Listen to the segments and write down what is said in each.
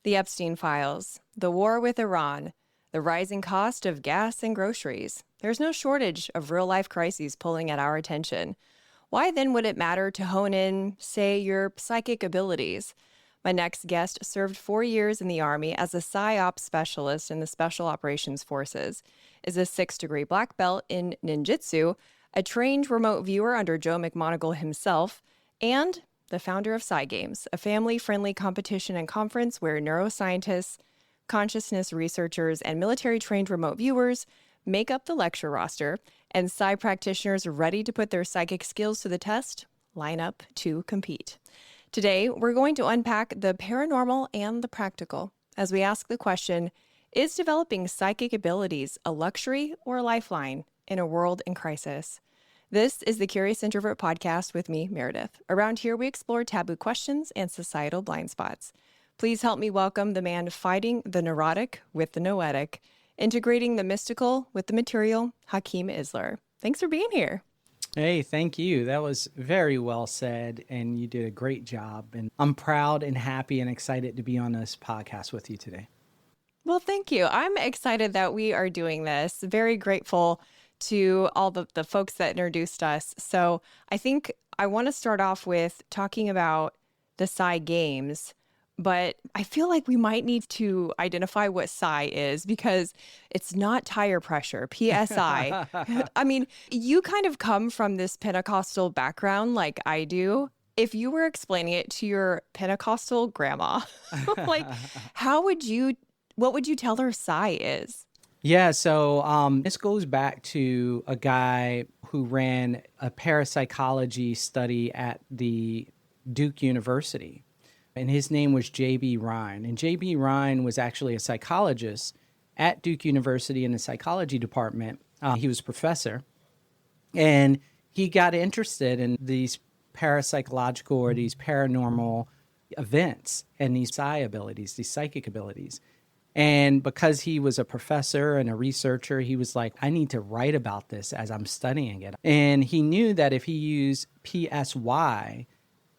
The Epstein files, the war with Iran, the rising cost of gas and groceries. There's no shortage of real-life crises pulling at our attention. Why then would it matter to hone in, say, your psychic abilities? My next guest served 4 years in the Army as a Psyops specialist in the Special Operations Forces, is a 6th-degree black belt in Ninjitsu, a trained remote viewer under Joe McMoneagle himself, and the founder of Psi Games, a family-friendly competition and conference where neuroscientists, consciousness researchers, and military-trained remote viewers make up the lecture roster, and Psi practitioners ready to put their psychic skills to the test line up to compete. Today, we're going to unpack the paranormal and the practical as we ask the question, is developing psychic abilities a luxury or a lifeline in a world in crisis? This is the Curious Introvert podcast with me, Meredith. Around here, we explore taboo questions and societal blind spots. Please help me welcome the man fighting the neurotic with the noetic, integrating the mystical with the material, Hakim Isler. Thanks for being here. Hey, thank you. That was very well said, and you did a great job. And I'm proud and happy and excited to be on this podcast with you today. Well, thank you. I'm excited that we are doing this. Very grateful to all the folks that introduced us. So I think I want to start off with talking about the Psi Games, but I feel like we might need to identify what Psi is because it's not tire pressure, PSI. I mean, you kind of come from this Pentecostal background like I do. If you were explaining it to your Pentecostal grandma, like what would you tell her Psi is? Yeah, so this goes back to a guy who ran a parapsychology study at the Duke University. And his name was J.B. Rhine. And J.B. Rhine was actually a psychologist at Duke University in the psychology department. He was a professor. And he got interested in these parapsychological or these paranormal events and these psi abilities, these psychic abilities. And because he was a professor and a researcher, he was like, I need to write about this as I'm studying it. And he knew that if he used PSY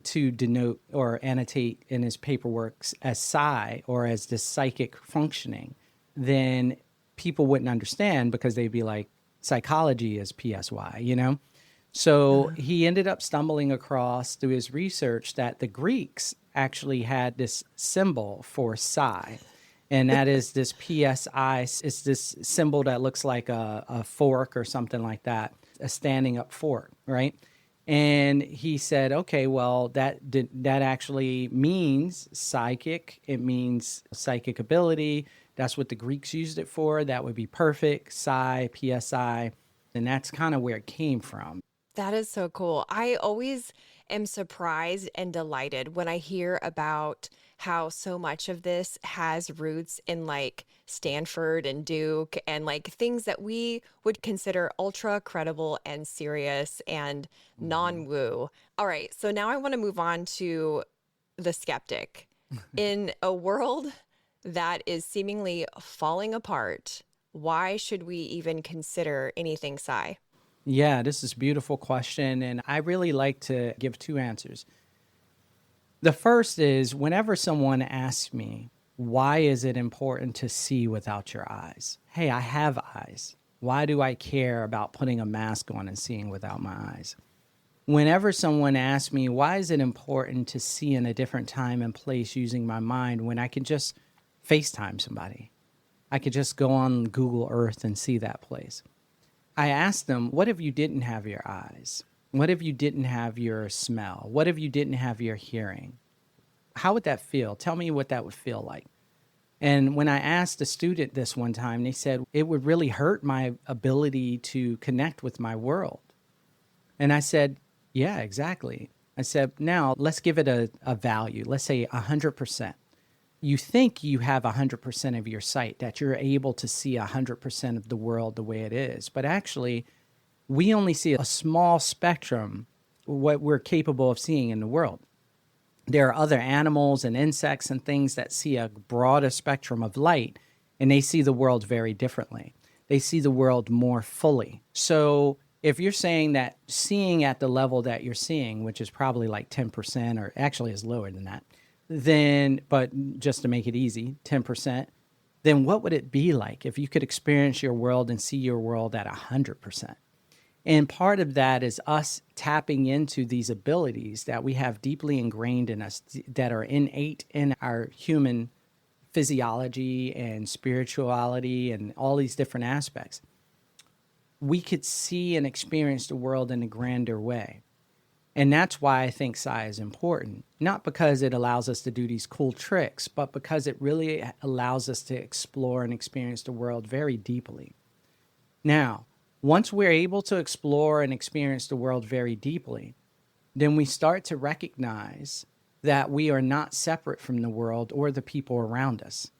to denote or annotate in his paperwork as psi or as this psychic functioning, then people wouldn't understand because they'd be like, psychology is PSY, you know? So he ended up stumbling across through his research that the Greeks actually had this symbol for psi. And that is this PSI. It's this symbol that looks like a fork or something like that, a standing up fork, right? And he said, okay, well, that actually means psychic. It means psychic ability. That's what the Greeks used it for. That would be perfect, psi, PSI. And that's kind of where it came from. That is so cool. I always am surprised and delighted when I hear about how so much of this has roots in like Stanford and Duke and like things that we would consider ultra credible and serious and non-woo. All right, so now I want to move on to the skeptic. In a world that is seemingly falling apart, why should we even consider anything psi? Yeah, this is a beautiful question, and I really like to give two answers. The first is whenever someone asks me, why is it important to see without your eyes? Hey, I have eyes. Why do I care about putting a mask on and seeing without my eyes? Whenever someone asks me, why is it important to see in a different time and place using my mind when I can just FaceTime somebody? I could just go on Google Earth and see that place. I asked them, what if you didn't have your eyes? What if you didn't have your smell? What if you didn't have your hearing? How would that feel? Tell me what that would feel like. And when I asked a student this one time, they said, it would really hurt my ability to connect with my world. And I said, yeah, exactly. I said, now let's give it a value. Let's say 100%. You think you have 100% of your sight, that you're able to see 100% of the world the way it is. But actually, we only see a small spectrum of what we're capable of seeing in the world. There are other animals and insects and things that see a broader spectrum of light, and they see the world very differently. They see the world more fully. So if you're saying that seeing at the level that you're seeing, which is probably like 10% or actually is lower than that, then, but just to make it easy, 10%, then what would it be like if you could experience your world and see your world at 100%? And part of that is us tapping into these abilities that we have deeply ingrained in us, that are innate in our human physiology and spirituality and all these different aspects. We could see and experience the world in a grander way. And that's why I think Psi is important. Not because it allows us to do these cool tricks, but because it really allows us to explore and experience the world very deeply. Now, once we're able to explore and experience the world very deeply, then we start to recognize that we are not separate from the world or the people around us.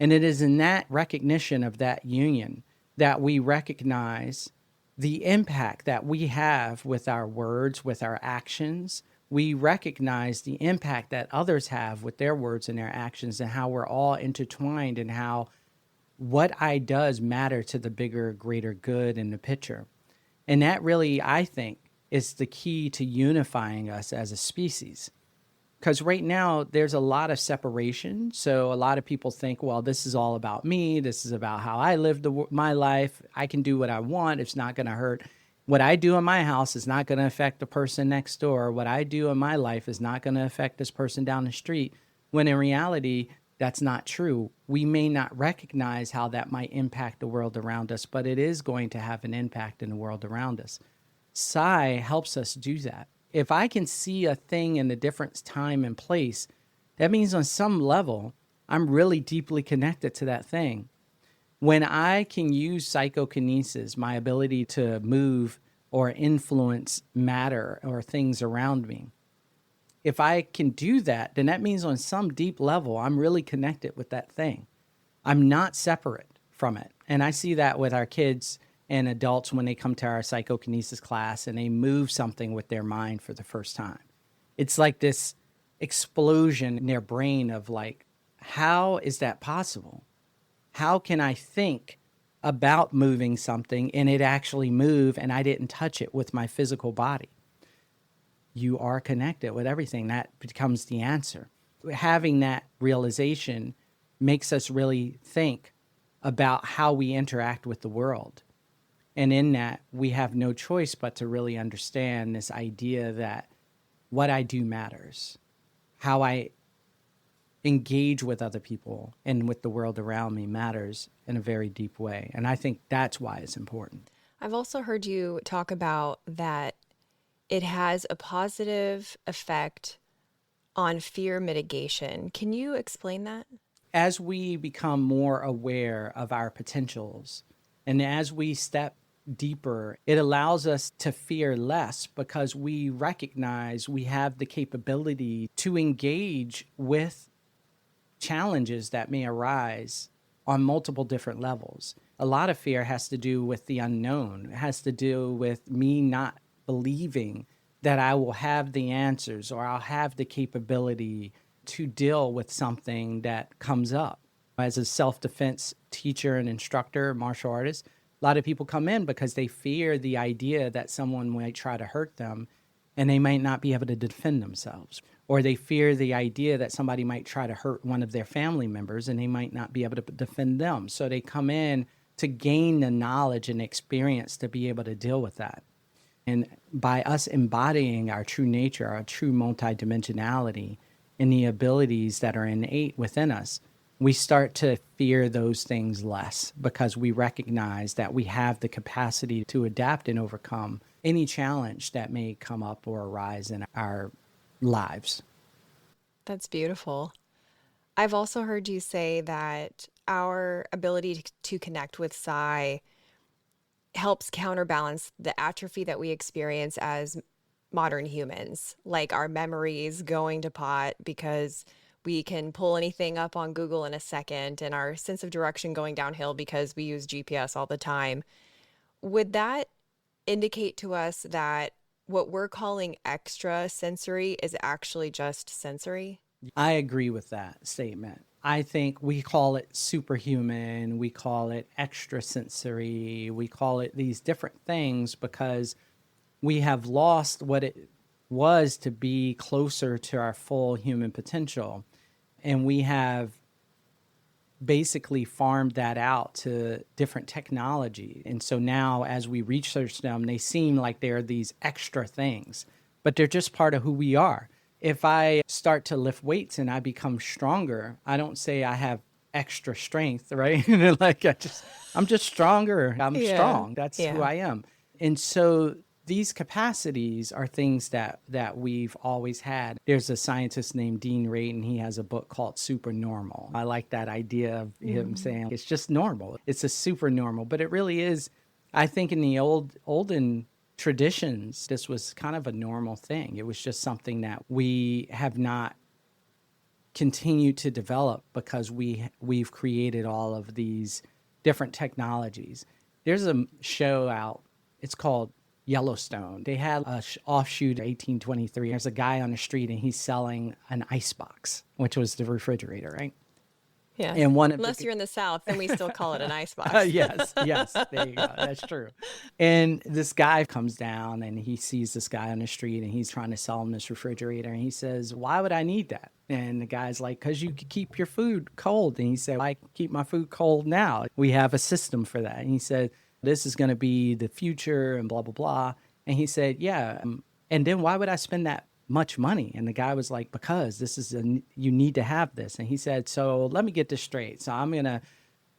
And it is in that recognition of that union that we recognize the impact that we have with our words, with our actions. We recognize the impact that others have with their words and their actions, and how we're all intertwined, and how what I does matter to the bigger, greater good in the picture. And that really, I think, is the key to unifying us as a species. Because right now, there's a lot of separation. So a lot of people think, well, this is all about me. This is about how I live my life. I can do what I want. It's not going to hurt. What I do in my house is not going to affect the person next door. What I do in my life is not going to affect this person down the street. When in reality, that's not true. We may not recognize how that might impact the world around us, but it is going to have an impact in the world around us. Psi helps us do that. If I can see a thing in a different time and place, that means on some level, I'm really deeply connected to that thing. When I can use psychokinesis, my ability to move or influence matter or things around me, if I can do that, then that means on some deep level, I'm really connected with that thing. I'm not separate from it. And I see that with our kids and adults when they come to our psychokinesis class and they move something with their mind for the first time. It's like this explosion in their brain of like, how is that possible? How can I think about moving something and it actually move and I didn't touch it with my physical body? You are connected with everything. That becomes the answer. Having that realization makes us really think about how we interact with the world. And in that, we have no choice but to really understand this idea that what I do matters, how I engage with other people and with the world around me matters in a very deep way. And I think that's why it's important. I've also heard you talk about that it has a positive effect on fear mitigation. Can you explain that? As we become more aware of our potentials and as we step deeper, it allows us to fear less because we recognize we have the capability to engage with challenges that may arise on multiple different levels. A lot of fear has to do with the unknown. It has to do with me not believing that I will have the answers or I'll have the capability to deal with something that comes up. As a self-defense teacher and instructor, martial artist, a lot of people come in because they fear the idea that someone might try to hurt them and they might not be able to defend themselves. Or they fear the idea that somebody might try to hurt one of their family members and they might not be able to defend them. So they come in to gain the knowledge and experience to be able to deal with that. And by us embodying our true nature, our true multidimensionality, and the abilities that are innate within us, we start to fear those things less because we recognize that we have the capacity to adapt and overcome any challenge that may come up or arise in our lives. That's beautiful. I've also heard you say that our ability to connect with Psi helps counterbalance the atrophy that we experience as modern humans, like our memories going to pot because we can pull anything up on Google in a second, and our sense of direction going downhill because we use GPS all the time. Would that indicate to us that what we're calling extra sensory is actually just sensory? I agree with that statement. I think we call it superhuman, we call it extrasensory, we call it these different things because we have lost what it was to be closer to our full human potential. And we have basically farmed that out to different technology. And so now as we research them, they seem like they're these extra things, but they're just part of who we are. If I start to lift weights and I become stronger, I don't say I have extra strength, right? Like I'm just stronger. I'm strong. That's who I am. And so these capacities are things that we've always had. There's a scientist named Dean Radin. He has a book called Super Normal. I like that idea of him saying it's just normal. It's a super normal, but it really is. I think in the olden traditions, this was kind of a normal thing. It was just something that we have not continued to develop because we've created all of these different technologies. There's a show out. It's called Yellowstone. They had a offshoot 1823. There's a guy on the street and he's selling an icebox, which was the refrigerator, right? Yeah. And unless you're in the South, then we still call it an icebox. Yes. There you go. That's true. And this guy comes down and he sees this guy on the street and he's trying to sell him this refrigerator. And he says, "Why would I need that?" And the guy's like, "Because you could keep your food cold." And he said, "I keep my food cold now. We have a system for that." And he said, "This is going to be the future and blah, blah, blah." And he said, "Yeah. And then why would I spend that much money?" And the guy was like, "Because this is you need to have this." And he said, "So let me get this straight. So I'm going to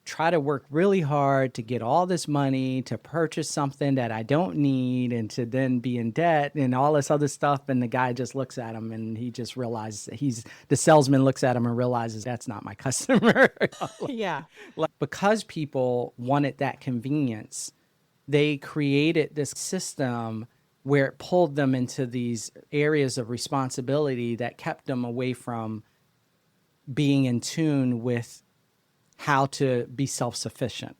try to work really hard to get all this money to purchase something that I don't need and to then be in debt and all this other stuff." And the guy just looks at him and he just realizes that the salesman looks at him and realizes that's not my customer. Because people wanted that convenience, they created this system where it pulled them into these areas of responsibility that kept them away from being in tune with how to be self-sufficient.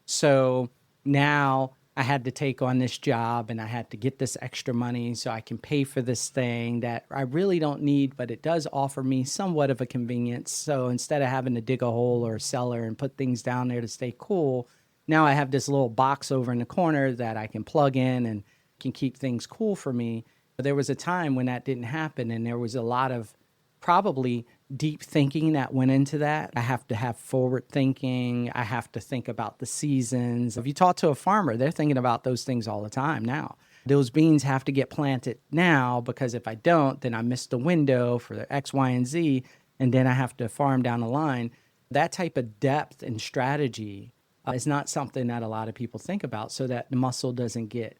So now I had to take on this job and I had to get this extra money so I can pay for this thing that I really don't need, but it does offer me somewhat of a convenience. So instead of having to dig a hole or a cellar and put things down there to stay cool, now I have this little box over in the corner that I can plug in and can keep things cool for me. But there was a time when that didn't happen, and there was a lot of probably deep thinking that went into that. I have to have forward thinking. I have to think about the seasons. If you talk to a farmer, they're thinking about those things all the time now. Those beans have to get planted now because if I don't, then I miss the window for the X, Y, and Z, and then I have to farm down the line. That type of depth and strategy is not something that a lot of people think about, so that the muscle doesn't get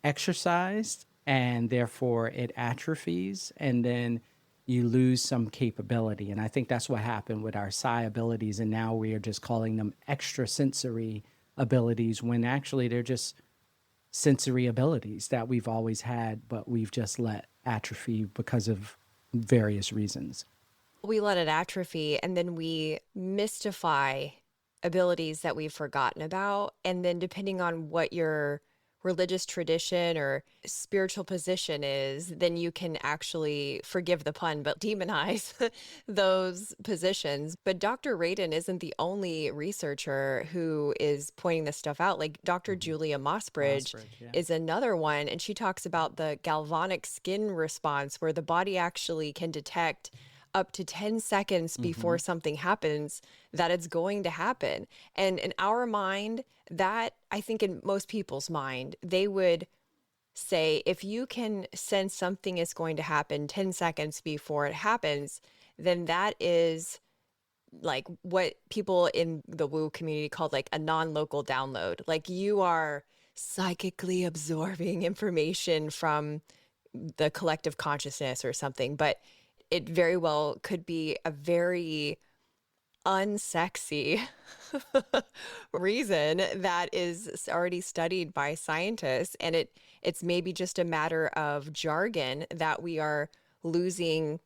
exercised and therefore it atrophies and then you lose some capability. And I think that's what happened with our psi abilities, and now we are just calling them extrasensory abilities when actually they're just sensory abilities that we've always had, but we've just let atrophy because of various reasons. We let it atrophy and then we mystify abilities that we've forgotten about. And then depending on what your religious tradition or spiritual position is, then you can actually, forgive the pun, but demonize those positions. But Dr. Radin isn't the only researcher who is pointing this stuff out. Like Dr. Julia Mossbridge is another one, and she talks about the galvanic skin response where the body actually can detect up to 10 seconds before something happens that it's going to happen. And in our mind, that I think in most people's mind, they would say, if you can sense something is going to happen 10 seconds before it happens, then that is like what people in the woo community called like a non-local download. Like you are psychically absorbing information from the collective consciousness or something, but it very well could be a very unsexy reason that is already studied by scientists. And it's maybe just a matter of jargon that we are losing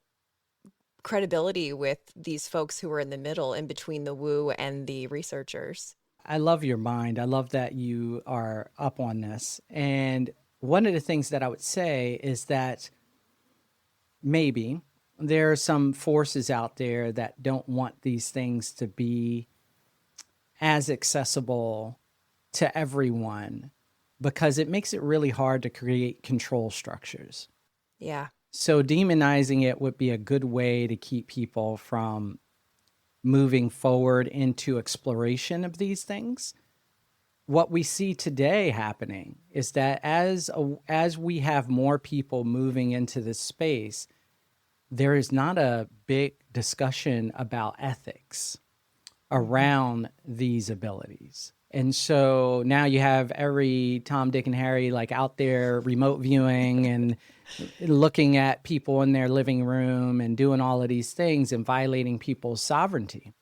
credibility with these folks who are in the middle in between the woo and the researchers. I love your mind. I love that you are up on this. And one of the things that I would say is that maybe there are some forces out there that don't want these things to be as accessible to everyone because it makes it really hard to create control structures. Yeah. So demonizing it would be a good way to keep people from moving forward into exploration of these things. What we see today happening is that as we have more people moving into this space, there is not a big discussion about ethics around these abilities. And so now you have every Tom, Dick, and Harry like out there remote viewing and looking at people in their living room and doing all of these things and violating people's sovereignty.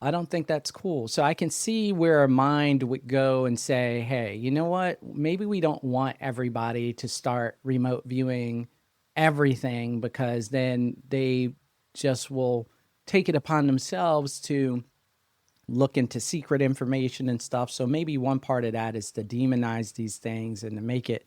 I don't think that's cool. So I can see where a mind would go and say, hey, you know what? Maybe we don't want everybody to start remote viewing everything, because then they just will take it upon themselves to look into secret information and stuff. So maybe one part of that is to demonize these things and to make it.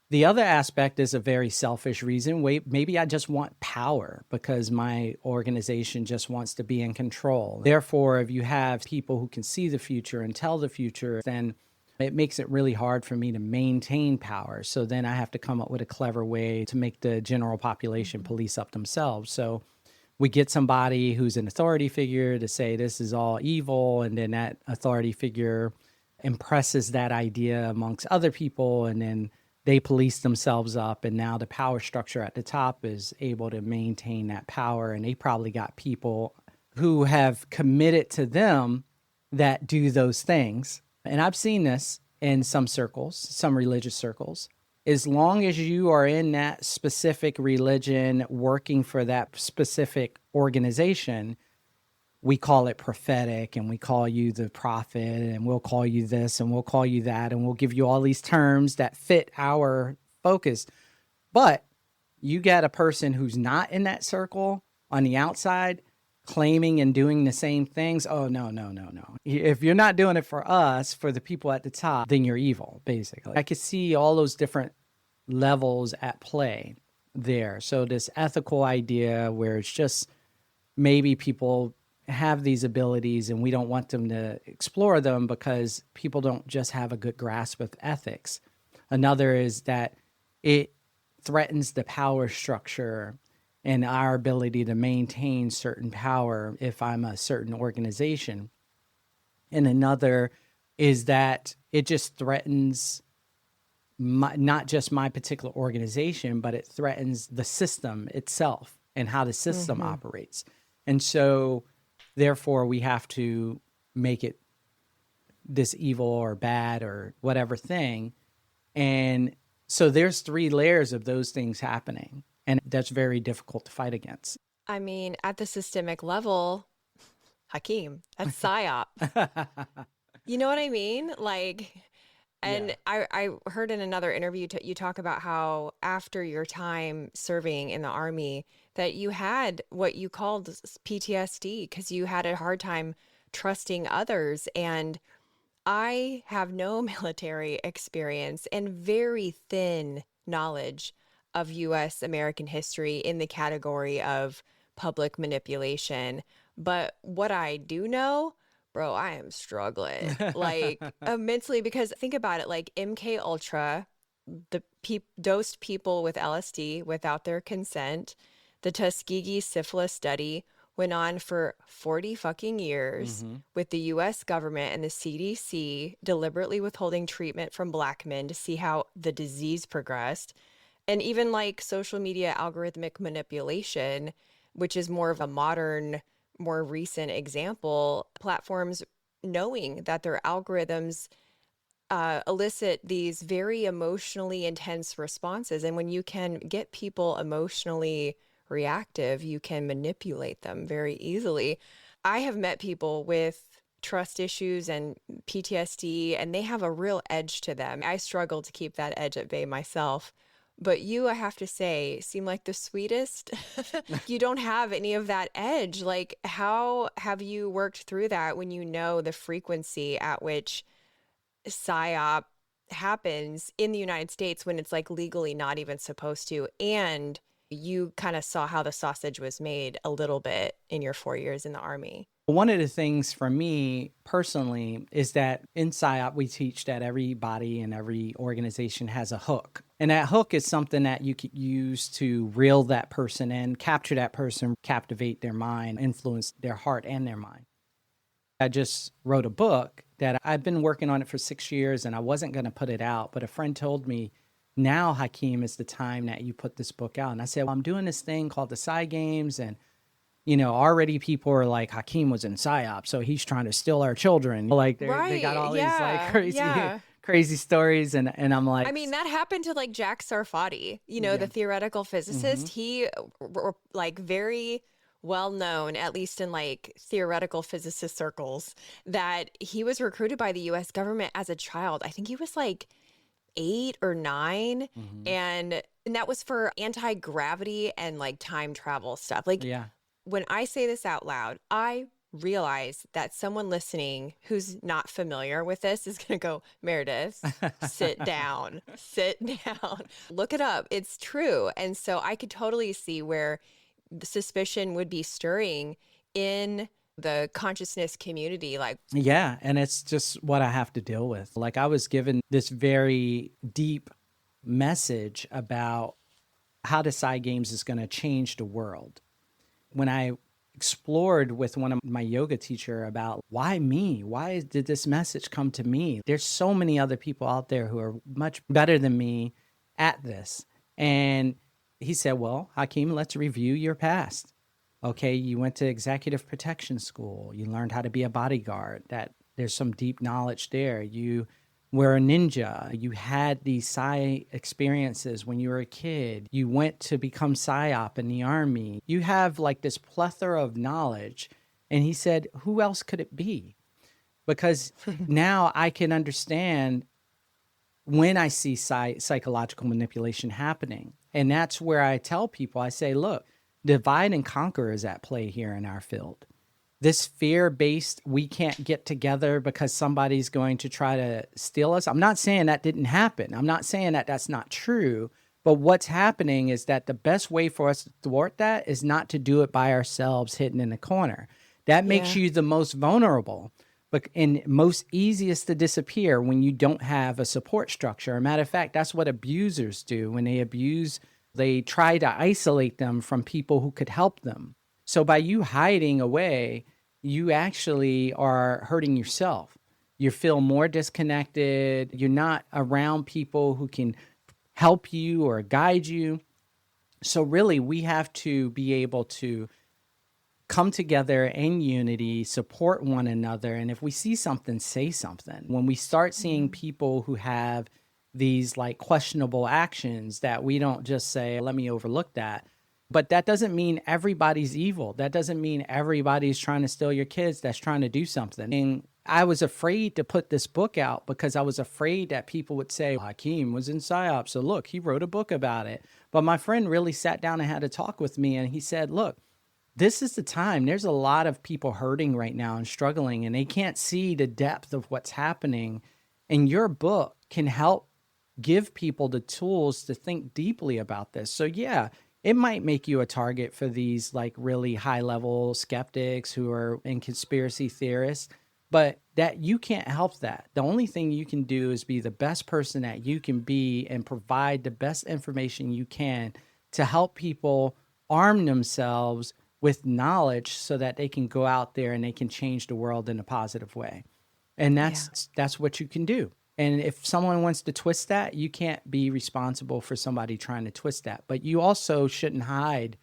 The other aspect is a very selfish reason. Maybe I just want power because my organization just wants to be in control. Therefore, if you have people who can see the future and tell the future, then it makes it really hard for me to maintain power. So then I have to come up with a clever way to make the general population police up themselves. So we get somebody who's an authority figure to say this is all evil, and then that authority figure impresses that idea amongst other people, and then they police themselves up, and now the power structure at the top is able to maintain that power, and they probably got people who have committed to them that do those things. And I've seen this in some circles, some religious circles. As long as you are in that specific religion, working for that specific organization, we call it prophetic, and we call you the prophet, and we'll call you this, and we'll call you that, and we'll give you all these terms that fit our focus. But you get a person who's not in that circle on the outside claiming and doing the same things. Oh, no. If you're not doing it for us, for the people at the top, then you're evil, basically. I could see all those different levels at play there. So this ethical idea where it's just maybe people have these abilities and we don't want them to explore them because people don't just have a good grasp of ethics. Another is that it threatens the power structure and our ability to maintain certain power if I'm a certain organization. And another is that it just threatens not just my particular organization, but it threatens the system itself and how the system operates. And so therefore we have to make it this evil or bad or whatever thing. And so there's 3 layers of those things happening. And that's very difficult to fight against. I mean, at the systemic level, Hakeem, that's Psyop. You know what I mean? Like, and yeah. I heard in another interview you talk about how after your time serving in the Army that you had what you called PTSD because you had a hard time trusting others. And I have no military experience and very thin knowledge of U.S. American history in the category of public manipulation. But what I do know, bro, I am struggling like immensely because think about it, like MK Ultra, the dosed people with LSD without their consent. The Tuskegee syphilis study went on for 40 fucking years with the U.S. government and the CDC deliberately withholding treatment from Black men to see how the disease progressed. And even like social media algorithmic manipulation, which is more of a modern, more recent example, platforms knowing that their algorithms elicit these very emotionally intense responses. And when you can get people emotionally reactive, you can manipulate them very easily. I have met people with trust issues and PTSD, and they have a real edge to them. I struggle to keep that edge at bay myself. But you, I have to say, seem like the sweetest. You don't have any of that edge. Like, how have you worked through that when you know the frequency at which PSYOP happens in the United States when it's like legally not even supposed to? And You kind of saw how the sausage was made a little bit in your 4 years in the Army. One of the things for me personally is that in Psyop, we teach that everybody and every organization has a hook. And that hook is something that you could use to reel that person in, capture that person, captivate their mind, influence their heart and their mind. I just wrote a book that I've been working on it for 6 years and I wasn't going to put it out, but a friend told me, now, Hakeem, is the time that you put this book out. And I said, well, I'm doing this thing called the Psi Games, and already people are like, Hakeem was in Psyops, so he's trying to steal our children. Like they got all these like crazy stories, and I'm like, I mean, that happened to like Jack Sarfati, the theoretical physicist. He like very well known, at least in like theoretical physicist circles, that he was recruited by the U.S. government as a child. I think he was like 8 or 9, and that was for anti-gravity and like time travel stuff. Like, when I say this out loud, I realize that someone listening who's not familiar with this is going to go, Meredith, sit down, look it up. It's true. And so I could totally see where the suspicion would be stirring in the consciousness community. Like, yeah. And it's just what I have to deal with. Like, I was given this very deep message about how the Psi Games is going to change the world. When I explored with one of my yoga teacher about why me? Why did this message come to me? There's so many other people out there who are much better than me at this. And he said, well, Hakeem, let's review your past. Okay, you went to executive protection school. You learned how to be a bodyguard. That there's some deep knowledge there. You were a ninja. You had these Psi experiences when you were a kid. You went to become Psyop in the Army. You have like this plethora of knowledge. And he said, who else could it be? Because now I can understand when I see psychological manipulation happening. And that's where I tell people, I say, look, divide and conquer is at play here in our field. This fear-based, we can't get together because somebody's going to try to steal us. I'm not saying that didn't happen. I'm not saying that that's not true. But what's happening is that the best way for us to thwart that is not to do it by ourselves, hidden in the corner. That makes you the most vulnerable and most easiest to disappear when you don't have a support structure. As a matter of fact, that's what abusers do. When they abuse, they try to isolate them from people who could help them. So by you hiding away, you actually are hurting yourself. You feel more disconnected. You're not around people who can help you or guide you. So really, we have to be able to come together in unity, support one another. And if we see something, say something. When we start seeing people who have these like questionable actions, that we don't just say, let me overlook that. But that doesn't mean everybody's evil. That doesn't mean everybody's trying to steal your kids that's trying to do something. And I was afraid to put this book out because I was afraid that people would say, Hakeem was in Psyops, so look, he wrote a book about it. But my friend really sat down and had a talk with me, and he said, look, this is the time. There's a lot of people hurting right now and struggling, and they can't see the depth of what's happening. And your book can help give people the tools to think deeply about this. So yeah, it might make you a target for these like really high level skeptics who are in conspiracy theorists, but that you can't help that. The only thing you can do is be the best person that you can be and provide the best information you can to help people arm themselves with knowledge so that they can go out there and they can change the world in a positive way. And that's what you can do. And if someone wants to twist that, you can't be responsible for somebody trying to twist that. But you also shouldn't hide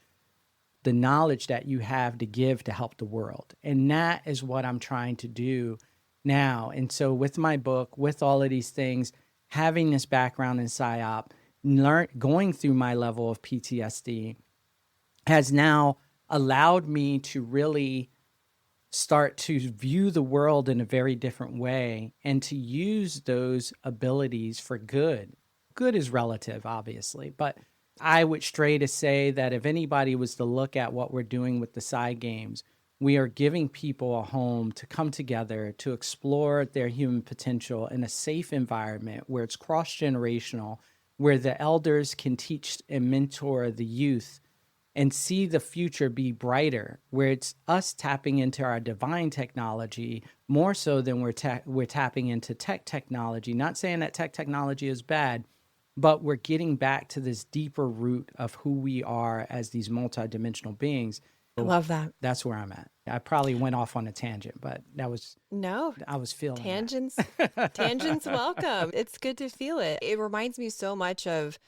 the knowledge that you have to give to help the world. And that is what I'm trying to do now. And so with my book, with all of these things, having this background in PSYOP, going through my level of PTSD has now allowed me to really start to view the world in a very different way and to use those abilities for good. Good is relative, obviously, but I would stray to say that if anybody was to look at what we're doing with the Psi Games, we are giving people a home to come together to explore their human potential in a safe environment where it's cross-generational, where the elders can teach and mentor the youth and see the future be brighter, where it's us tapping into our divine technology more so than we're tapping into tech technology. Not saying that tech technology is bad, but we're getting back to this deeper root of who we are as these multidimensional beings. I love that. That's where I'm at. I probably went off on a tangent, but I was feeling tangents. Tangents welcome. It's good to feel it. It reminds me so much of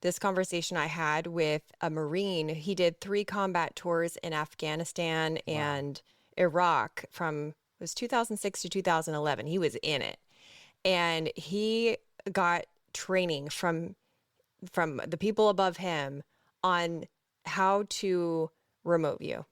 this conversation I had with a Marine. He did 3 combat tours in Afghanistan and Iraq it was 2006 to 2011. He was in it. And he got training from the people above him on how to remote view.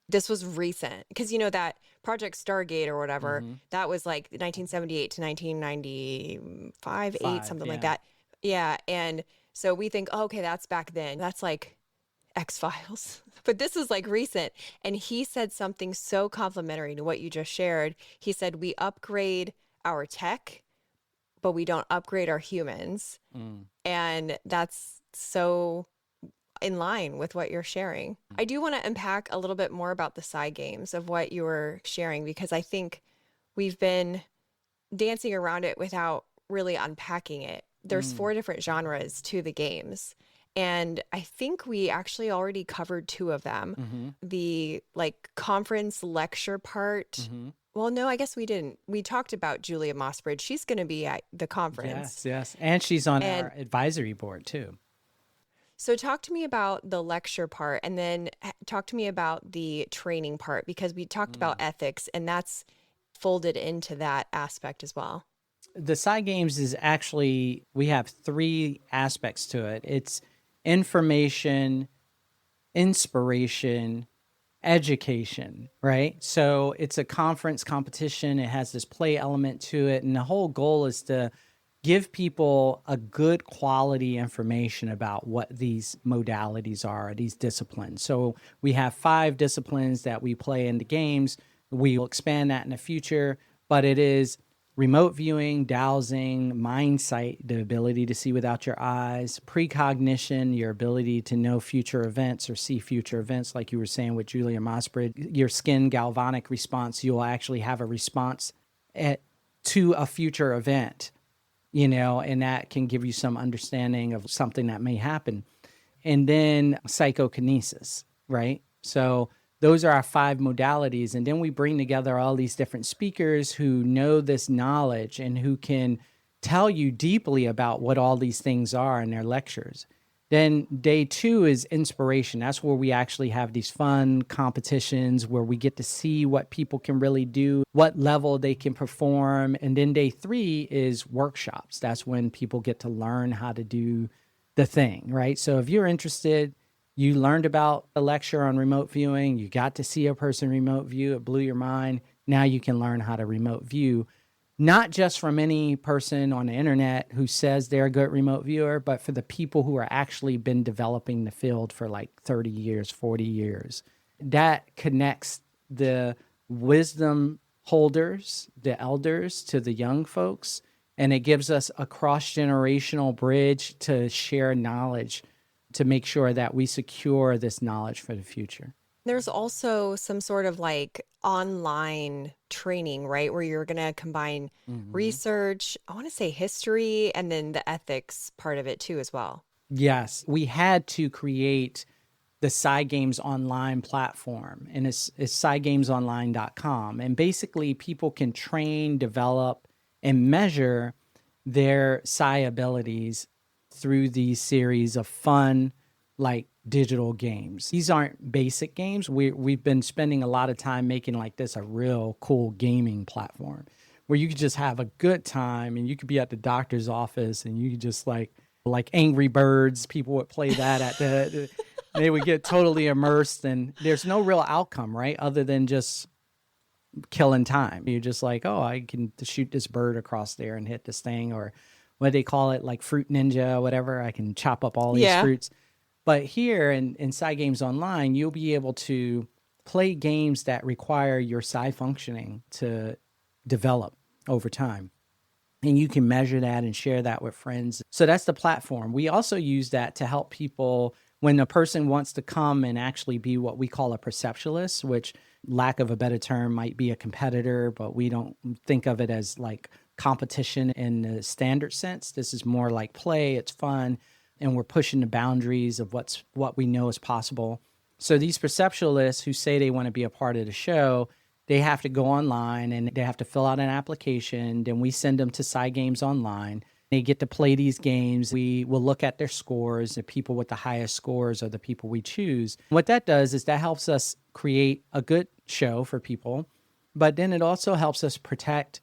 This was recent because that Project Stargate or whatever, that was like 1978 to 1995, 8, something like that. Yeah. And so we think, oh, okay, that's back then. That's like X-Files. But this is like recent. And he said something so complimentary to what you just shared. He said, we upgrade our tech, but we don't upgrade our humans. And that's so in line with what you're sharing. I do want to unpack a little bit more about the Psi Games of what you were sharing, because I think we've been dancing around it without really unpacking it. There's 4 different genres to the games. And I think we actually already covered 2 of them. The like conference lecture part. Well, no, I guess we didn't. We talked about Julia Mossbridge. She's going to be at the conference. Yes. And she's on our advisory board too. So talk to me about the lecture part, and then talk to me about the training part, because we talked about ethics, and that's folded into that aspect as well. The Psi Games is actually, we have 3 aspects to it. It's information, inspiration, education, right? So it's a conference competition. It has this play element to it. And the whole goal is to give people a good quality information about what these modalities are, these disciplines. So we have 5 disciplines that we play in the games. We will expand that in the future, but it is remote viewing, dowsing, mind sight, the ability to see without your eyes, precognition, your ability to know future events or see future events, like you were saying with Julia Mossbridge, your skin galvanic response, you'll actually have a response to a future event, and that can give you some understanding of something that may happen. And then psychokinesis, right? So those are our 5 modalities. And then we bring together all these different speakers who know this knowledge and who can tell you deeply about what all these things are in their lectures. Then day 2 is inspiration. That's where we actually have these fun competitions where we get to see what people can really do, what level they can perform. And then day 3 is workshops. That's when people get to learn how to do the thing, right? So if you're interested, you learned about a lecture on remote viewing, you got to see a person remote view, it blew your mind. Now you can learn how to remote view, not just from any person on the internet who says they're a good remote viewer, but for the people who are actually been developing the field for like 30 years, 40 years. That connects the wisdom holders, the elders, to the young folks, and it gives us a cross-generational bridge to share knowledge to make sure that we secure this knowledge for the future. There's also some sort of like online training, right? Where you're going to combine research, I want to say history, and then the ethics part of it too as well. Yes. We had to create the Psi Games online platform, and it's PsiGamesOnline.com. And basically people can train, develop, and measure their Psi abilities through these series of fun, like digital games. These aren't basic games. We've been spending a lot of time making like this a real cool gaming platform where you could just have a good time, and you could be at the doctor's office and you could just like Angry Birds, people would play that at they would get totally immersed, and there's no real outcome, right? Other than just killing time. You're just like, oh, I can shoot this bird across there and hit this thing, or what they call it, like Fruit Ninja, whatever. I can chop up all these fruits. But here in Psi Games Online, you'll be able to play games that require your Psi functioning to develop over time. And you can measure that and share that with friends. So that's the platform. We also use that to help people when a person wants to come and actually be what we call a perceptualist, which, lack of a better term, might be a competitor, but we don't think of it as like competition in the standard sense. This is more like play, it's fun, and we're pushing the boundaries of what we know is possible. So these perceptualists who say they want to be a part of the show, they have to go online and they have to fill out an application. Then we send them to Psi Games online. They get to play these games. We will look at their scores. The people with the highest scores are the people we choose. What that does is that helps us create a good show for people, but then it also helps us protect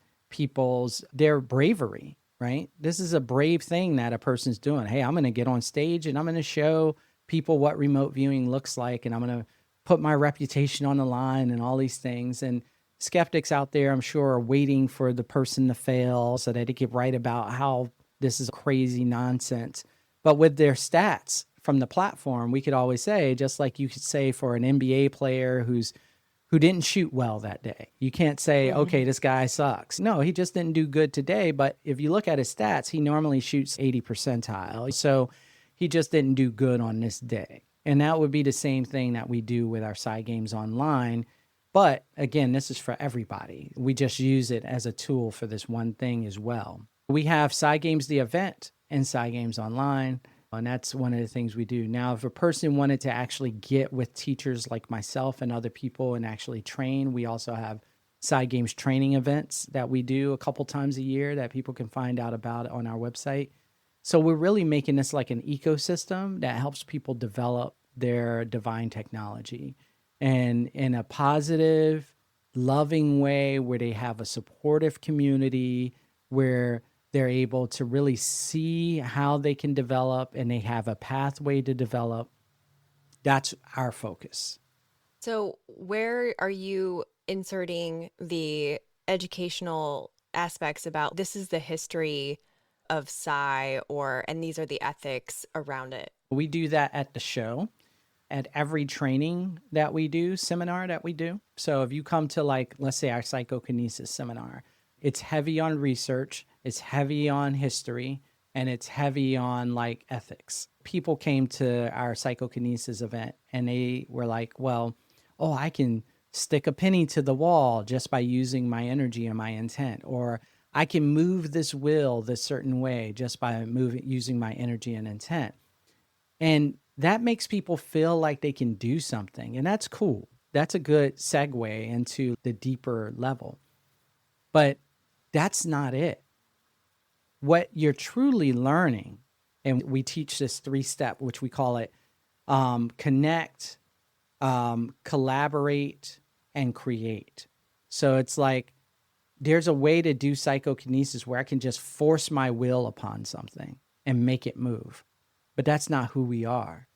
their bravery, right? This is a brave thing that a person's doing. Hey, I'm going to get on stage and I'm going to show people what remote viewing looks like, and I'm going to put my reputation on the line and all these things. And skeptics out there, I'm sure, are waiting for the person to fail so that they can write about how this is crazy nonsense. But with their stats from the platform, we could always say, just like you could say for an NBA player who didn't shoot well that day, you can't say, okay, this guy sucks. No, he just didn't do good today. But if you look at his stats, he normally shoots 80 percentile. So he just didn't do good on this day. And that would be the same thing that we do with our Psi Games online. But again, this is for everybody. We just use it as a tool for this one thing as well. We have Psi Games, the event, and Psi Games online. And that's one of the things we do. Now, if a person wanted to actually get with teachers like myself and other people and actually train, we also have Psi Games training events that we do a couple times a year that people can find out about on our website. So we're really making this like an ecosystem that helps people develop their divine technology, and in a positive, loving way where they have a supportive community, where they're able to really see how they can develop and they have a pathway to develop. That's our focus. So where are you inserting the educational aspects about this is the history of Psi, and these are the ethics around it? We do that at the show, at every training that we do, seminar that we do. So if you come to, like, let's say our psychokinesis seminar, it's heavy on research, it's heavy on history, and it's heavy on like ethics. People came to our psychokinesis event and they were like, well, I can stick a penny to the wall just by using my energy and my intent, or I can move this will this certain way just by using my energy and intent. And that makes people feel like they can do something. And that's cool. That's a good segue into the deeper level. But that's not it. What you're truly learning, and we teach this 3-step, which we call it connect, collaborate, and create. So it's like there's a way to do psychokinesis where I can just force my will upon something and make it move. But that's not who we are.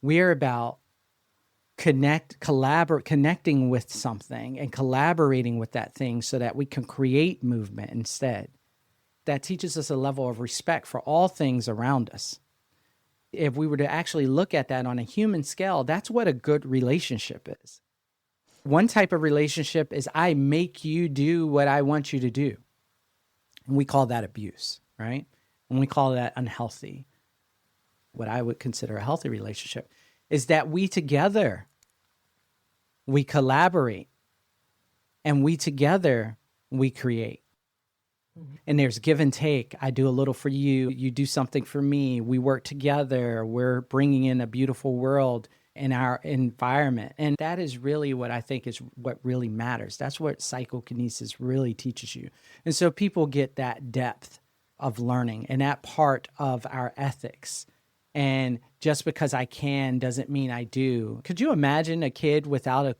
We're about connecting with something and collaborating with that thing so that we can create movement instead. That teaches us a level of respect for all things around us. If we were to actually look at that on a human scale, that's what a good relationship is. One type of relationship is I make you do what I want you to do. And we call that abuse, right? And we call that unhealthy. What I would consider a healthy relationship is that we together, we collaborate, and we together, we create. And there's give and take. I do a little for you. You do something for me. We work together. We're bringing in a beautiful world in our environment. And that is really what I think is what really matters. That's what psychokinesis really teaches you. And so people get that depth of learning and that part of our ethics. And just because I can doesn't mean I do. Could you imagine a kid without a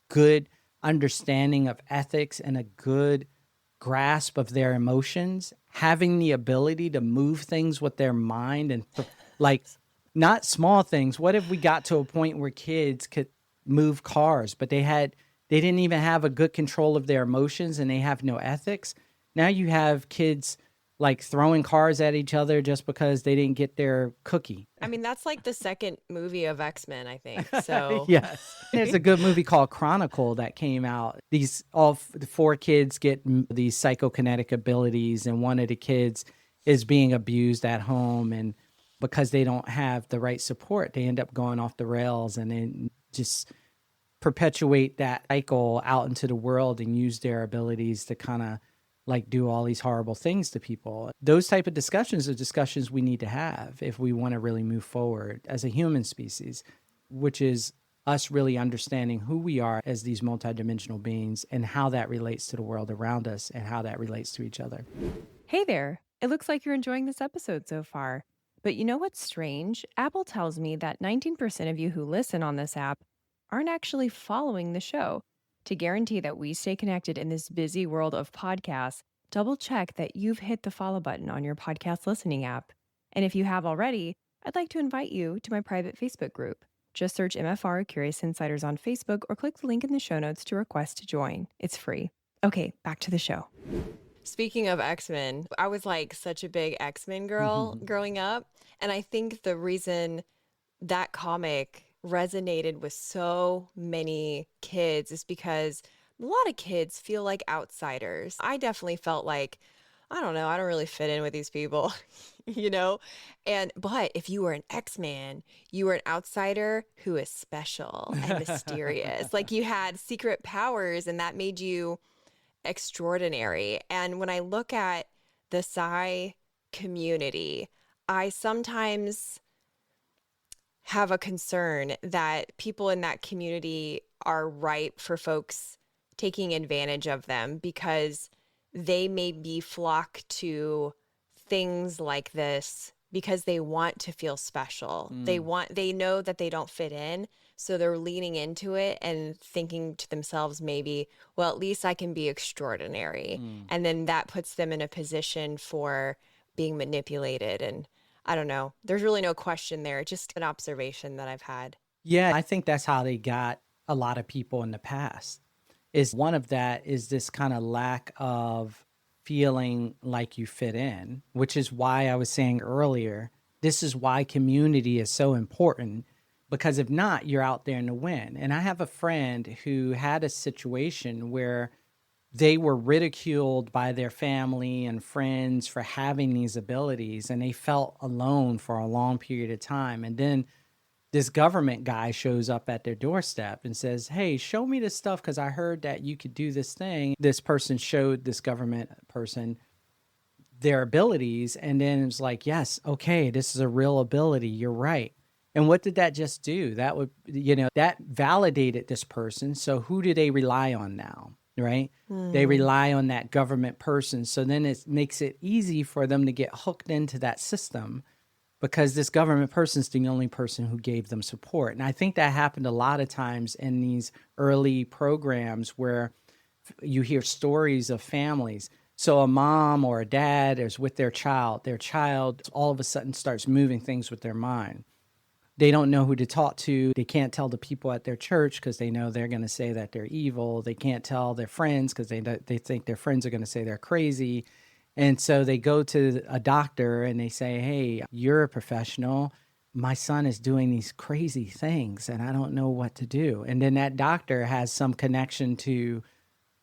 good understanding of ethics and a good grasp of their emotions, having the ability to move things with their mind and like not small things? What if we got to a point where kids could move cars, but they didn't even have a good control of their emotions and they have no ethics? Now you have kids like throwing cars at each other just because they didn't get their cookie. I mean, that's like the second movie of X-Men, I think. So Yes. There's a good movie called Chronicle that came out. The four kids get these psychokinetic abilities, and one of the kids is being abused at home, and because they don't have the right support, they end up going off the rails and then just perpetuate that cycle out into the world and use their abilities to kind of like do all these horrible things to people. Those type of discussions are discussions we need to have if we want to really move forward as a human species, which is us really understanding who we are as these multidimensional beings and how that relates to the world around us and how that relates to each other. hey there. It looks like you're enjoying this episode so far. But you know what's strange? Apple tells me that 19% of you who listen on this app aren't actually following the show. To guarantee that we stay connected in this busy world of podcasts, double check that you've hit the follow button on your podcast listening app. And if you have already, I'd like to invite you to my private Facebook group. Just search MFR Curious Insiders on Facebook or click the link in the show notes to request to join. It's free. Okay, back to the show. Speaking of X-Men, I was like such a big X-Men girl growing up. And I think the reason that comic resonated with so many kids is because a lot of kids feel like outsiders. I definitely felt like, I don't know, I don't really fit in with these people, you know? But if you were an X-Man, you were an outsider who is special and mysterious. Like you had secret powers and that made you extraordinary. And when I look at the Psi community, I sometimes have a concern that people in that community are ripe for folks taking advantage of them because they maybe flock to things like this because they want to feel special. They know that they don't fit in, so they're leaning into it and thinking to themselves maybe, well, at least I can be extraordinary. And then that puts them in a position for being manipulated. And I don't know. There's really no question there. Just an observation that I've had. Yeah, I think that's how they got a lot of people in the past. Is one of that is this kind of lack of feeling like you fit in, which is why I was saying earlier, this is why community is so important, because if not, you're out there in the wind. And I have a friend who had a situation where they were ridiculed by their family and friends for having these abilities, and they felt alone for a long period of time. And then this government guy shows up at their doorstep and says, hey, show me this stuff because I heard that you could do this thing. This person showed this government person their abilities, and then it's like, yes, okay, this is a real ability. You're right. And what did that just do? That would, that validated this person. So who do they rely on now? Right? They rely on that government person. So then it makes it easy for them to get hooked into that system because this government person is the only person who gave them support. And I think that happened a lot of times in these early programs where you hear stories of families. So a mom or a dad is with their child all of a sudden starts moving things with their mind. They don't know who to talk to. They can't tell the people at their church because they know they're going to say that they're evil. They can't tell their friends because they think their friends are going to say they're crazy. And so they go to a doctor and they say, hey, you're a professional. My son is doing these crazy things and I don't know what to do. And then that doctor has some connection to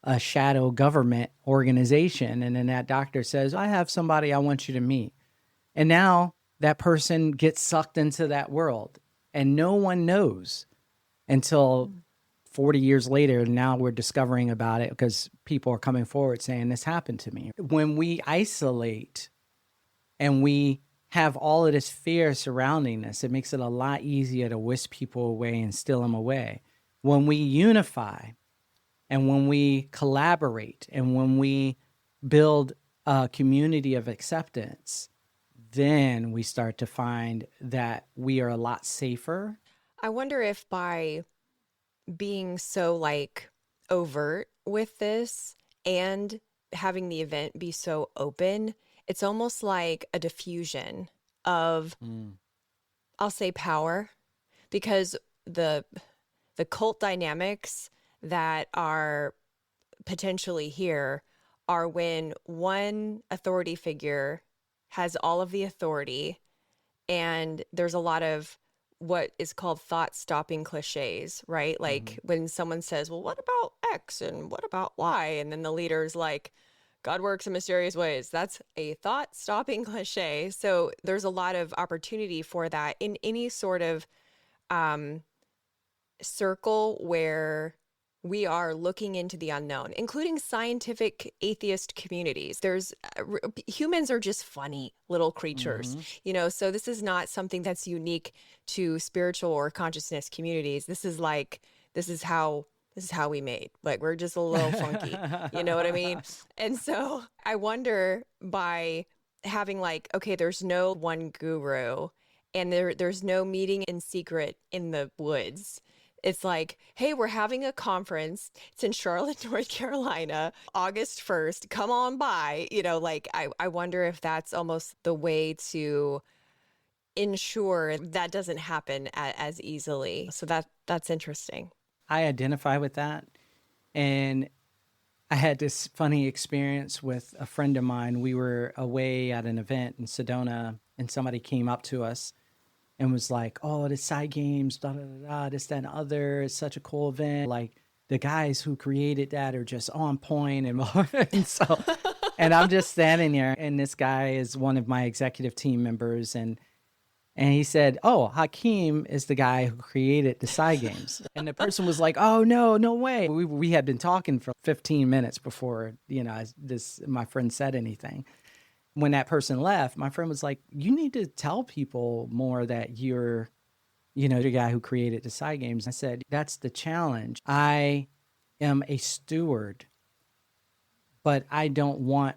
a shadow government organization. And then that doctor says, I have somebody I want you to meet. And now that person gets sucked into that world and no one knows until 40 years later. Now we're discovering about it because people are coming forward saying this happened to me. When we isolate and we have all of this fear surrounding us, it makes it a lot easier to whisk people away and steal them away. When we unify and when we collaborate and when we build a community of acceptance, then we start to find that we are a lot safer. I wonder if by being so like overt with this and having the event be so open, it's almost like a diffusion of, I'll say, power, because the cult dynamics that are potentially here are when one authority figure has all of the authority, and there's a lot of what is called thought-stopping cliches, right? Like when someone says, well, what about X and what about Y? And then the leader's like, God works in mysterious ways. That's a thought-stopping cliche. So there's a lot of opportunity for that in any sort of circle where we are looking into the unknown, including scientific atheist communities. There's humans are just funny little creatures, so this is not something that's unique to spiritual or consciousness communities. This is how we made. Like, we're just a little funky. You know what I mean? And so I wonder, by having like, okay, there's no one guru, and there's no meeting in secret in the woods. It's like, hey, we're having a conference. It's in Charlotte, North Carolina, August 1st. Come on by. I wonder if that's almost the way to ensure that doesn't happen as easily. So that's interesting. I identify with that. And I had this funny experience with a friend of mine. We were away at an event in Sedona, and somebody came up to us and was like, oh, the Psi Games, da, da, da, da, this, that, and other. It's such a cool event. Like, the guys who created that are just on point. And I'm just standing there, and this guy is one of my executive team members. And he said, oh, Hakim is the guy who created the Psi Games. And the person was like, oh, no way. We had been talking for 15 minutes before, my friend said anything. When that person left, my friend was like, you need to tell people more that you're, the guy who created the Psi Games. I said, that's the challenge. I am a steward, but I don't want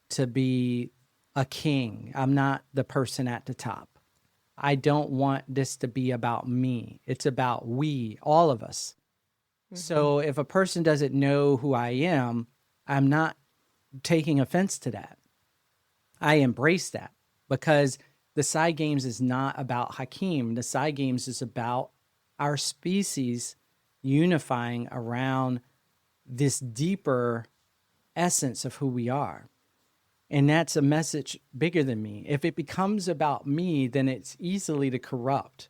to be a king. I'm not the person at the top. I don't want this to be about me. It's about we, all of us. So if a person doesn't know who I am, I'm not taking offense to that. I embrace that, because the Psi Games is not about Hakim. The Psi Games is about our species unifying around this deeper essence of who we are. And that's a message bigger than me. If it becomes about me, then it's easily to corrupt,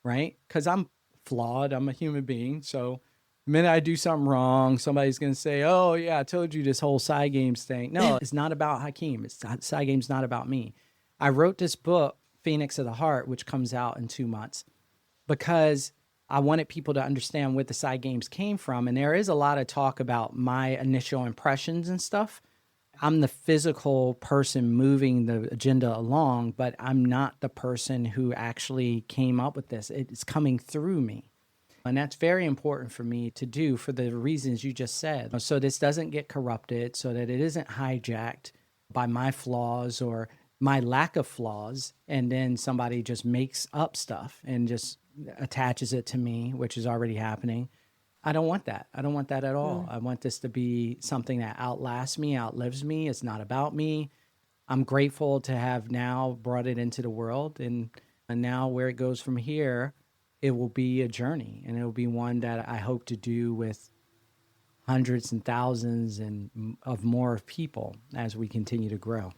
right? Because I'm flawed. I'm a human being. So the minute I do something wrong, somebody's going to say, oh, yeah, I told you this whole Psi Games thing. No, it's not about Hakim. Psi Games not about me. I wrote this book, Phoenix of the Heart, which comes out in 2 months, because I wanted people to understand where the Psi Games came from. And there is a lot of talk about my initial impressions and stuff. I'm the physical person moving the agenda along, but I'm not the person who actually came up with this. It's coming through me. And that's very important for me to do for the reasons you just said. So this doesn't get corrupted, so that it isn't hijacked by my flaws or my lack of flaws, and then somebody just makes up stuff and just attaches it to me, which is already happening. I don't want that. I don't want that at all. I want this to be something that outlasts me, outlives me. It's not about me. I'm grateful to have now brought it into the world, and now where it goes from here, it will be a journey, and it will be one that I hope to do with hundreds and thousands of more people as we continue to grow.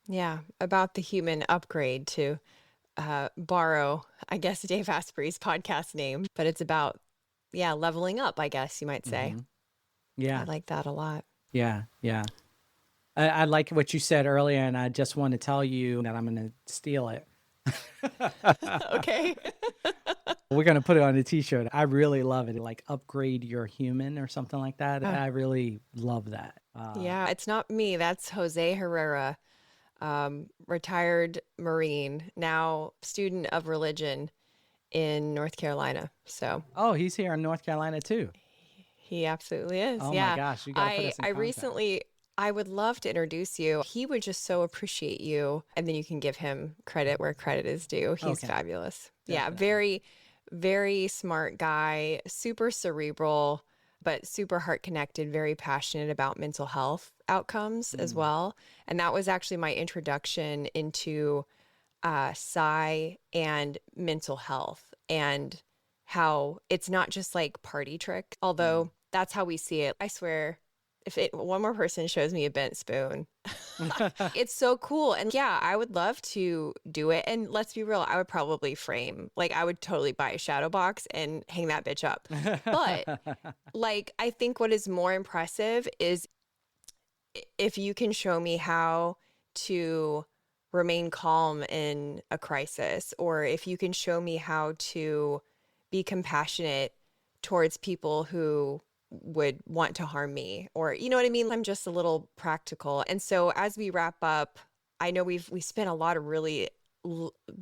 Yeah, about the human upgrade, to borrow, I guess, Dave Asprey's podcast name, but it's about, leveling up, I guess you might say. Yeah. I like that a lot. Yeah. I like what you said earlier, and I just want to tell you that I'm going to steal it. Okay. We're going to put it on a t-shirt. I really love it. Like, upgrade your human or something like that. I really love that. Yeah, it's not me. That's Jose Herrera, retired Marine, now student of religion in North Carolina. So. Oh, he's here in North Carolina too. He absolutely is. Oh yeah. my gosh, you got to put us in contact. Recently, I would love to introduce you. He would just so appreciate you, and then you can give him credit where credit is due. He's fabulous. Definitely. Yeah, very, very smart guy, super cerebral, but super heart connected, very passionate about mental health outcomes as well. And that was actually my introduction into Psi and mental health, and how it's not just like party trick, although that's how we see it. I swear One more person shows me a bent spoon, it's so cool. And yeah, I would love to do it. And let's be real, I would probably frame, like, I would totally buy a shadow box and hang that bitch up. But like, I think what is more impressive is if you can show me how to remain calm in a crisis, or if you can show me how to be compassionate towards people who would want to harm me, or you know what I mean? I'm just a little practical. And so as we wrap up, I know we spent a lot of really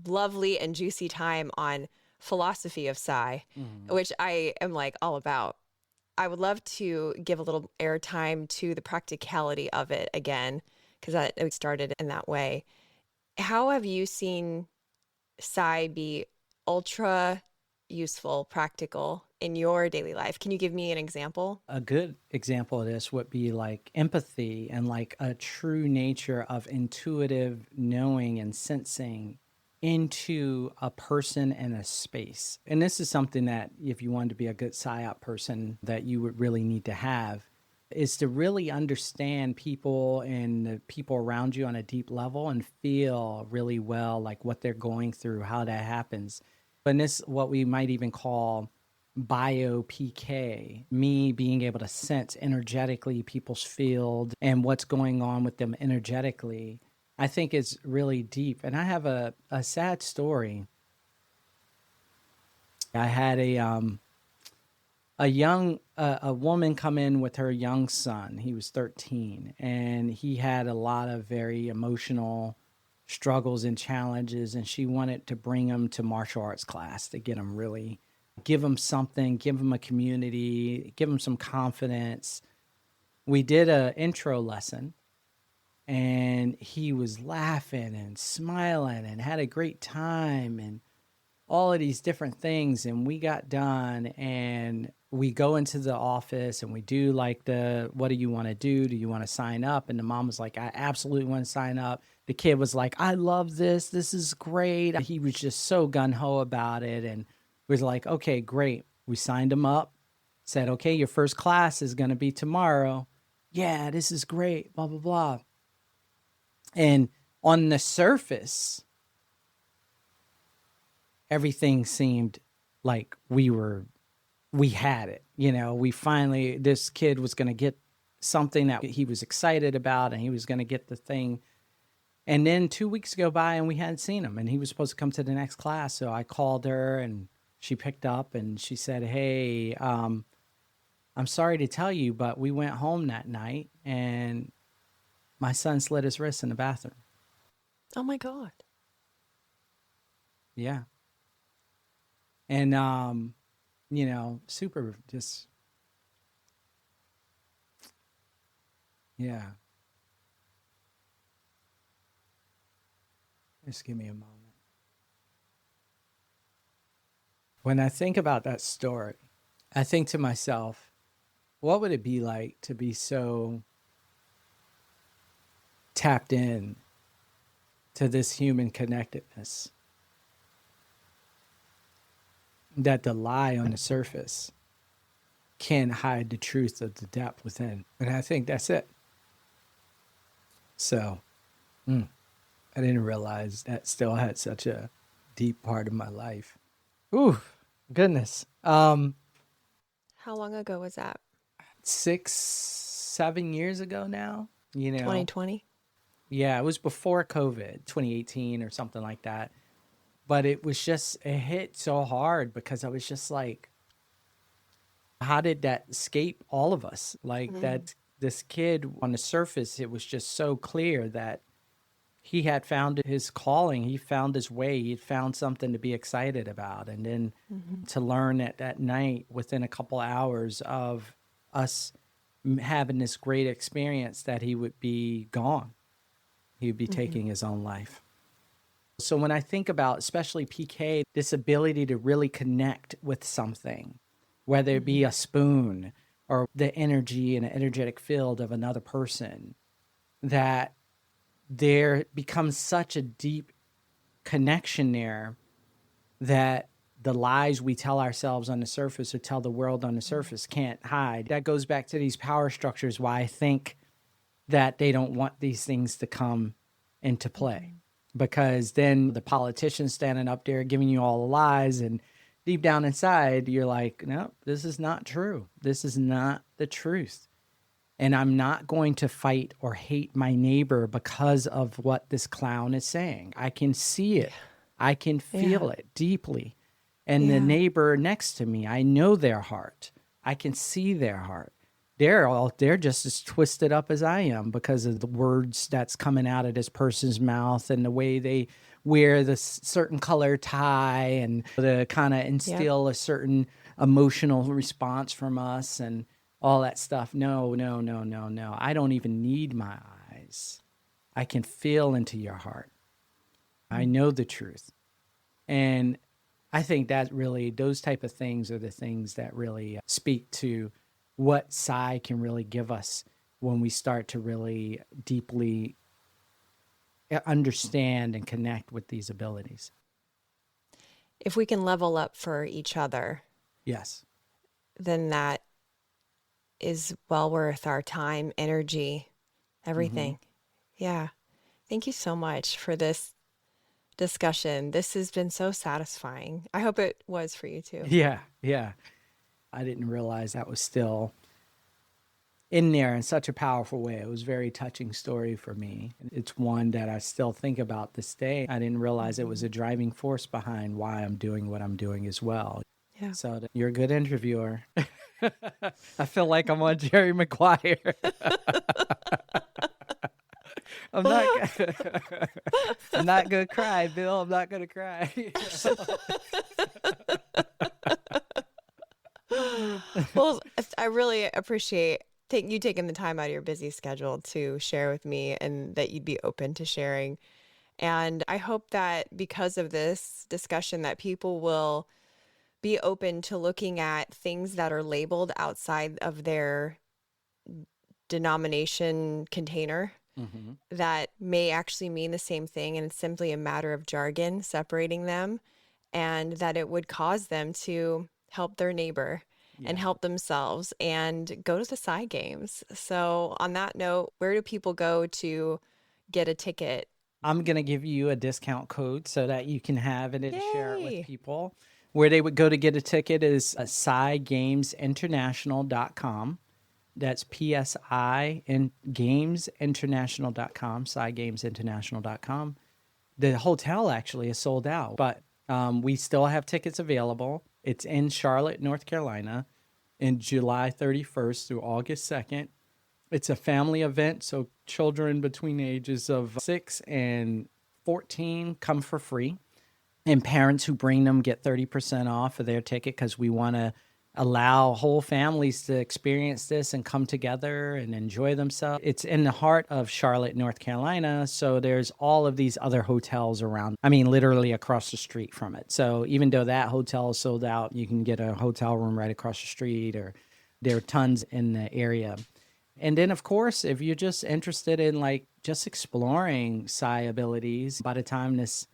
lovely and juicy time on philosophy of Psi, which I am like all about. I would love to give a little airtime to the practicality of it again, because we started in that way. How have you seen Psi be ultra useful, practical in your daily life? Can you give me an example? A good example of this would be like empathy and like a true nature of intuitive knowing and sensing into a person and a space. And this is something that if you wanted to be a good psyop person that you would really need to have, is to really understand people and the people around you on a deep level and feel really well like what they're going through, how that happens. But this what we might even call bio PK, me being able to sense energetically people's field and what's going on with them energetically, I think is really deep. And I have a sad story. I had a woman come in with her young son. He was 13, and he had a lot of very emotional struggles and challenges, and she wanted to bring him to martial arts class to get him really, give him something, give him a community, give him some confidence. We did an intro lesson, and he was laughing and smiling and had a great time and all of these different things. And we got done and we go into the office and we do like what do you want to do? Do you want to sign up? And the mom was like, I absolutely want to sign up. The kid was like, I love this. This is great. He was just so gung-ho about it. And was like, okay, great. We signed him up, said, okay, your first class is going to be tomorrow. Yeah, this is great, blah, blah, blah. And on the surface, everything seemed like we had it. You know, this kid was going to get something that he was excited about and he was going to get the thing. And then 2 weeks go by and we hadn't seen him and he was supposed to come to the next class. So I called her and she picked up and she said, hey, I'm sorry to tell you, but we went home that night and my son slit his wrist in the bathroom. Oh my God. Yeah. And, super just, yeah. Just give me a moment. When I think about that story, I think to myself, what would it be like to be so tapped in to this human connectedness that the lie on the surface can hide the truth of the depth within? And I think that's it. So, I didn't realize that still had such a deep part of my life. Ooh, goodness. How long ago was that? 6-7 years ago now, 2020? Yeah, it was before COVID, 2018 or something like that. But it hit so hard because I was just like, how did that escape all of us? Like that, this kid on the surface, it was just so clear that he had found his calling. He found his way. He found something to be excited about. And then to learn that night, within a couple hours of us having this great experience, that he would be gone. He would be taking his own life. So when I think about, especially PK, this ability to really connect with something, whether it be a spoon or the energy and energetic field of another person, that there becomes such a deep connection there that the lies we tell ourselves on the surface or tell the world on the surface can't hide. That goes back to these power structures, why I think that they don't want these things to come into play. Because then the politicians standing up there giving you all the lies, and deep down inside, you're like, no, this is not true. This is not the truth. And I'm not going to fight or hate my neighbor because of what this clown is saying. I can see it. I can feel it deeply. And the neighbor next to me, I know their heart. I can see their heart. They're just as twisted up as I am because of the words that's coming out of this person's mouth and the way they wear the certain color tie and to kind of instill a certain emotional response from us and all that stuff. No. I don't even need my eyes. I can feel into your heart. I know the truth. And I think that really, those type of things are the things that really speak to what Psi can really give us when we start to really deeply understand and connect with these abilities. If we can level up for each other, yes, then that is well worth our time, energy, everything. Yeah. Thank you so much for this discussion. This has been so satisfying. I hope it was for you too. Yeah. I didn't realize that was still in there in such a powerful way. It was a very touching story for me. It's one that I still think about this day. I didn't realize it was a driving force behind why I'm doing what I'm doing as well. Yeah. So you're a good interviewer. I feel like I'm on Jerry Maguire. I'm not going to cry, Bill. I'm not going to cry. Well, I really appreciate you taking the time out of your busy schedule to share with me and that you'd be open to sharing. And I hope that because of this discussion that people will be open to looking at things that are labeled outside of their denomination container that may actually mean the same thing. And it's simply a matter of jargon separating them, and that it would cause them to help their neighbor and help themselves and go to the Psi Games. So on that note, where do people go to get a ticket? I'm going to give you a discount code so that you can have it and share it with people. Where they would go to get a ticket is PsiGamesInternational.com. That's PSI and GamesInternational.com, PsiGamesInternational.com. The hotel actually is sold out, but we still have tickets available. It's in Charlotte, North Carolina, in July 31st through August 2nd. It's a family event, so children between the ages of 6 and 14 come for free. And parents who bring them get 30% off of their ticket because we want to allow whole families to experience this and come together and enjoy themselves. It's in the heart of Charlotte, North Carolina, so there's all of these other hotels around. I mean, literally across the street from it. So even though that hotel is sold out, you can get a hotel room right across the street, or there are tons in the area. And then, of course, if you're just interested in like just exploring Psi abilities, by the time this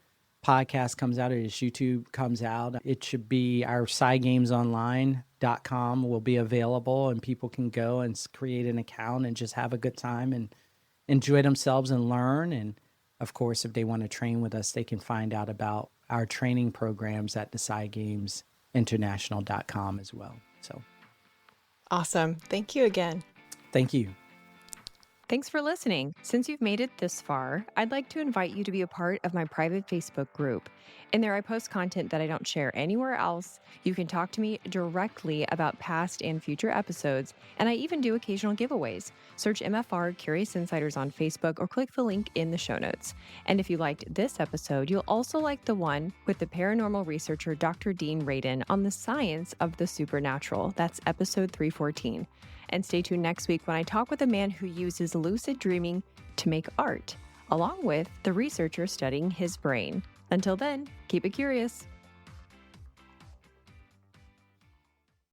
podcast comes out or this YouTube comes out, it should be our PsiGamesOnline.com will be available, and people can go and create an account and just have a good time and enjoy themselves and learn. And of course, if they want to train with us, they can find out about our training programs at the PsiGamesInternational.com as well. So awesome. Thank you again. Thank you. Thanks for listening. Since you've made it this far, I'd like to invite you to be a part of my private Facebook group. In there, I post content that I don't share anywhere else. You can talk to me directly about past and future episodes, and I even do occasional giveaways. Search MFR Curious Insiders on Facebook or click the link in the show notes. And if you liked this episode, you'll also like the one with the paranormal researcher Dr. Dean Radin on the science of the supernatural. That's episode 314. And stay tuned next week when I talk with a man who uses lucid dreaming to make art, along with the researcher studying his brain. Until then, keep it curious.